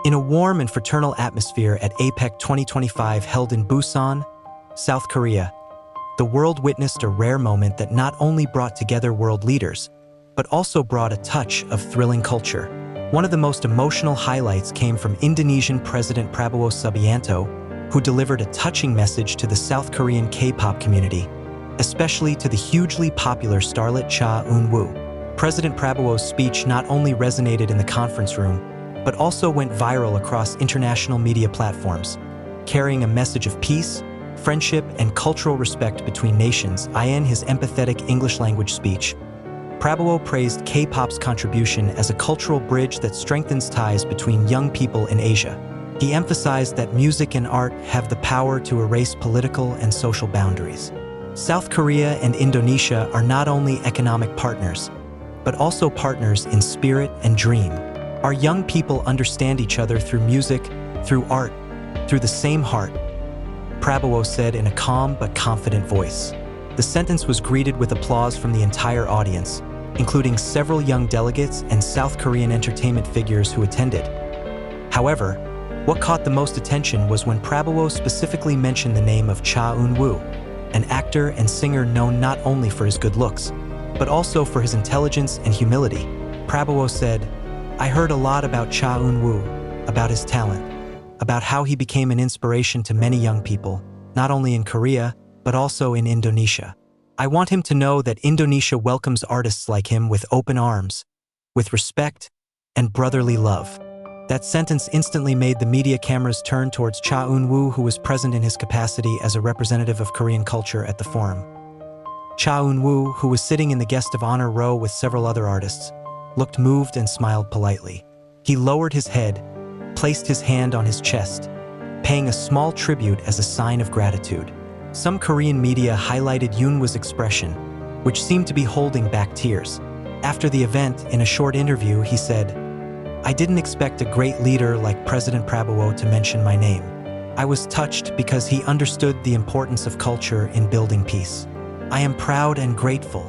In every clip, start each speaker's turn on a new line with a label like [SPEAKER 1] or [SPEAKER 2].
[SPEAKER 1] In a warm and fraternal atmosphere at APEC 2025 held in Busan, South Korea, the world witnessed a rare moment that not only brought together world leaders, but also brought a touch of thrilling culture. One of the most emotional highlights came from Indonesian President Prabowo Subianto, who delivered a touching message to the South Korean K-pop community, especially to the hugely popular starlet Cha Eunwoo. President Prabowo's speech not only resonated in the conference room, but also went viral across international media platforms, carrying a message of peace, friendship, and cultural respect between nations. In his empathetic English-language speech, Prabowo praised K-pop's contribution as a cultural bridge that strengthens ties between young people in Asia. He emphasized that music and art have the power to erase political and social boundaries. South Korea and Indonesia are not only economic partners, but also partners in spirit and dream. Our young people understand each other through music, through art, through the same heart, Prabowo said in a calm but confident voice. The sentence was greeted with applause from the entire audience, including several young delegates and South Korean entertainment figures who attended. However, what caught the most attention was when Prabowo specifically mentioned the name of Cha Eunwoo, an actor and singer known not only for his good looks, but also for his intelligence and humility. Prabowo said, "I heard a lot about Cha Eunwoo, about his talent, about how he became an inspiration to many young people, not only in Korea, but also in Indonesia. I want him to know that Indonesia welcomes artists like him with open arms, with respect and brotherly love." That sentence instantly made the media cameras turn towards Cha Eunwoo, who was present in his capacity as a representative of Korean culture at the forum. Cha Eunwoo, who was sitting in the guest of honor row with several other artists, looked moved and smiled politely. He lowered his head, placed his hand on his chest, paying a small tribute as a sign of gratitude. Some Korean media highlighted Eunwoo's expression, which seemed to be holding back tears. After the event, in a short interview, he said, "I didn't expect a great leader like President Prabowo to mention my name. I was touched because he understood the importance of culture in building peace. I am proud and grateful."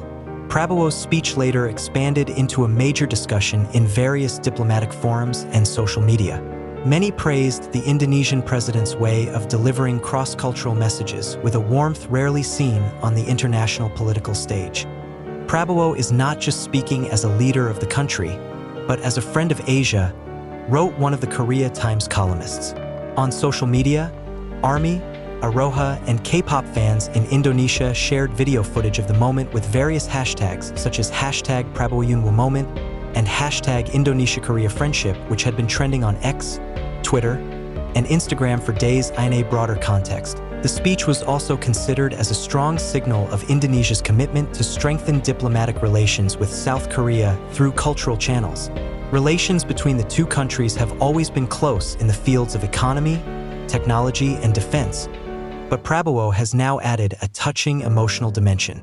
[SPEAKER 1] Prabowo's speech later expanded into a major discussion in various diplomatic forums and social media. Many praised the Indonesian president's way of delivering cross-cultural messages with a warmth rarely seen on the international political stage. Prabowo is not just speaking as a leader of the country, but as a friend of Asia, wrote one of the Korea Times columnists. On social media, ARMY, Aroha, and K-pop fans in Indonesia shared video footage of the moment with various hashtags such as #PrabowoEunwooMoment and #Indonesia-Korea Friendship, which had been trending on X, Twitter, and Instagram for days. In a broader context, the speech was also considered as a strong signal of Indonesia's commitment to strengthen diplomatic relations with South Korea through cultural channels. Relations between the two countries have always been close in the fields of economy, technology, and defense, but Prabowo has now added a touching emotional dimension: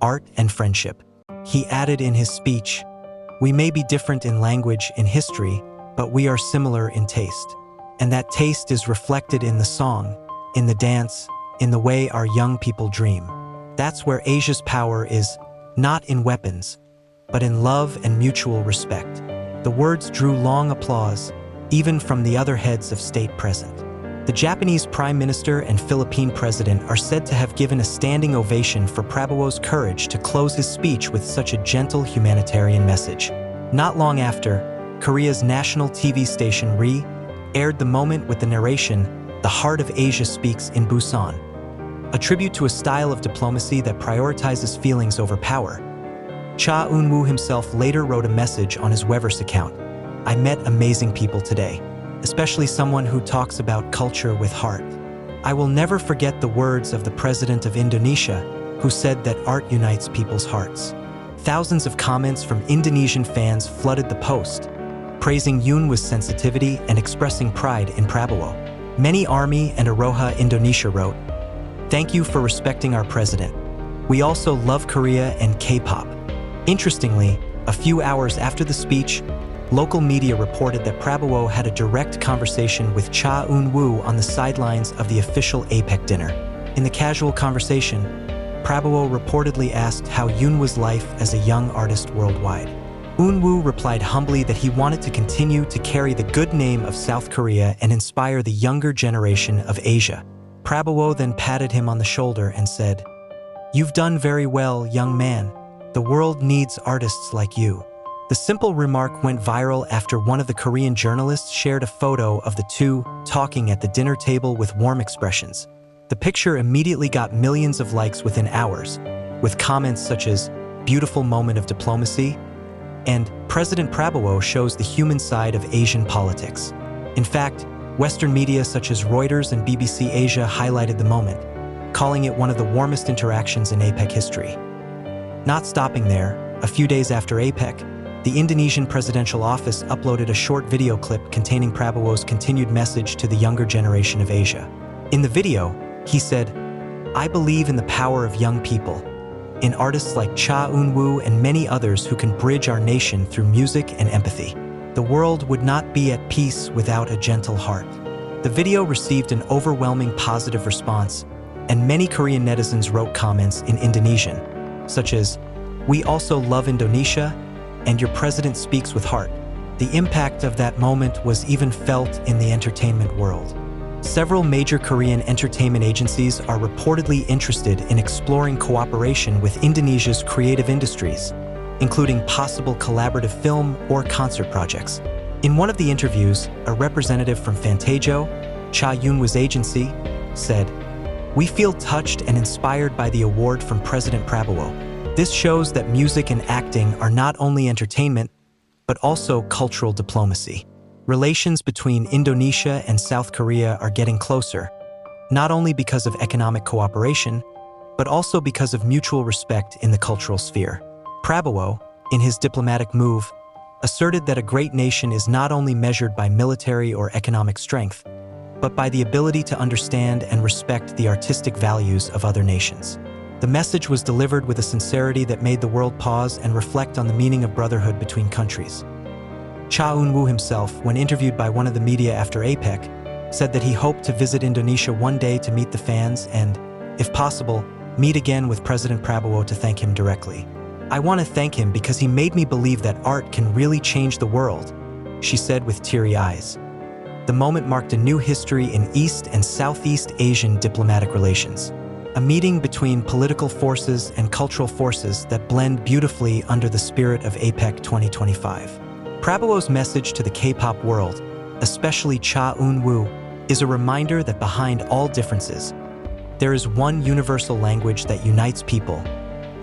[SPEAKER 1] art and friendship. He added in his speech, "We may be different in language, in history, but we are similar in taste. And that taste is reflected in the song, in the dance, in the way our young people dream. That's where Asia's power is, not in weapons, but in love and mutual respect." The words drew long applause, even from the other heads of state present. The Japanese Prime Minister and Philippine President are said to have given a standing ovation for Prabowo's courage to close his speech with such a gentle humanitarian message. Not long after, Korea's national TV station RE aired the moment with the narration, "The Heart of Asia Speaks in Busan," a tribute to a style of diplomacy that prioritizes feelings over power. Cha Eunwoo himself later wrote a message on his Weverse account, "I met amazing people today, especially someone who talks about culture with heart. I will never forget the words of the President of Indonesia, who said that art unites people's hearts." Thousands of comments from Indonesian fans flooded the post, praising Eunwoo's sensitivity and expressing pride in Prabowo. Many ARMY and Aroha Indonesia wrote, "Thank you for respecting our president. We also love Korea and K-pop." Interestingly, a few hours after the speech, local media reported that Prabowo had a direct conversation with Cha Eunwoo on the sidelines of the official APEC dinner. In the casual conversation, Prabowo reportedly asked how Eunwoo's life as a young artist worldwide. Eunwoo replied humbly that he wanted to continue to carry the good name of South Korea and inspire the younger generation of Asia. Prabowo then patted him on the shoulder and said, "You've done very well, young man. The world needs artists like you." The simple remark went viral after one of the Korean journalists shared a photo of the two talking at the dinner table with warm expressions. The picture immediately got millions of likes within hours, with comments such as, "Beautiful moment of diplomacy," and "President Prabowo shows the human side of Asian politics." In fact, Western media such as Reuters and BBC Asia highlighted the moment, calling it one of the warmest interactions in APEC history. Not stopping there, a few days after APEC, the Indonesian presidential office uploaded a short video clip containing Prabowo's continued message to the younger generation of Asia. In the video, he said, "I believe in the power of young people, in artists like Cha Eunwoo and many others who can bridge our nation through music and empathy. The world would not be at peace without a gentle heart." The video received an overwhelming positive response, and many Korean netizens wrote comments in Indonesian, such as, "We also love Indonesia, and your president speaks with heart." The impact of that moment was even felt in the entertainment world. Several major Korean entertainment agencies are reportedly interested in exploring cooperation with Indonesia's creative industries, including possible collaborative film or concert projects. In one of the interviews, a representative from Fantajo, Cha Eunwoo's agency, said, "We feel touched and inspired by the award from President Prabowo. This shows that music and acting are not only entertainment, but also cultural diplomacy." Relations between Indonesia and South Korea are getting closer, not only because of economic cooperation, but also because of mutual respect in the cultural sphere. Prabowo, in his diplomatic move, asserted that a great nation is not only measured by military or economic strength, but by the ability to understand and respect the artistic values of other nations. The message was delivered with a sincerity that made the world pause and reflect on the meaning of brotherhood between countries. Cha Eunwoo himself, when interviewed by one of the media after APEC, said that he hoped to visit Indonesia one day to meet the fans and, if possible, meet again with President Prabowo to thank him directly. "I want to thank him because he made me believe that art can really change the world," she said with teary eyes. The moment marked a new history in East and Southeast Asian diplomatic relations, a meeting between political forces and cultural forces that blend beautifully under the spirit of APEC 2025. Prabowo's message to the K-pop world, especially Cha Eunwoo, is a reminder that behind all differences, there is one universal language that unites people: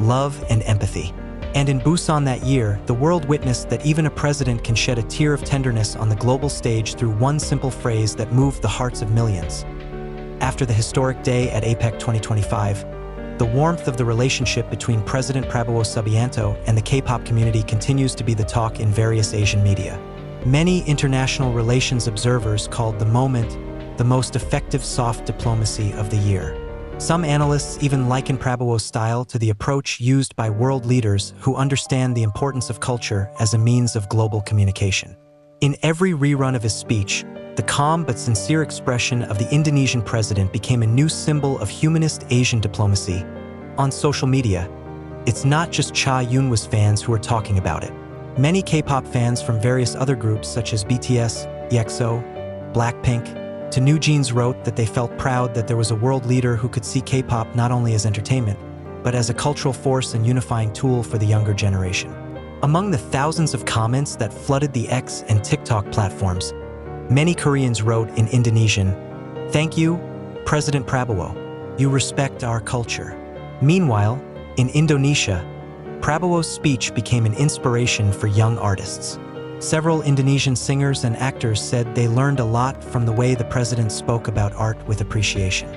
[SPEAKER 1] love and empathy. And in Busan that year, the world witnessed that even a president can shed a tear of tenderness on the global stage through one simple phrase that moved the hearts of millions. After the historic day at APEC 2025, the warmth of the relationship between President Prabowo Subianto and the K-pop community continues to be the talk in various Asian media. Many international relations observers called the moment the most effective soft diplomacy of the year. Some analysts even liken Prabowo's style to the approach used by world leaders who understand the importance of culture as a means of global communication. In every rerun of his speech, the calm but sincere expression of the Indonesian president became a new symbol of humanist Asian diplomacy. On social media, it's not just Cha Eunwoo's fans who are talking about it. Many K-pop fans from various other groups such as BTS, EXO, Blackpink, to New Jeans wrote that they felt proud that there was a world leader who could see K-pop not only as entertainment, but as a cultural force and unifying tool for the younger generation. Among the thousands of comments that flooded the X and TikTok platforms, many Koreans wrote in Indonesian, "Thank you, President Prabowo. You respect our culture." Meanwhile, in Indonesia, Prabowo's speech became an inspiration for young artists. Several Indonesian singers and actors said they learned a lot from the way the president spoke about art with appreciation.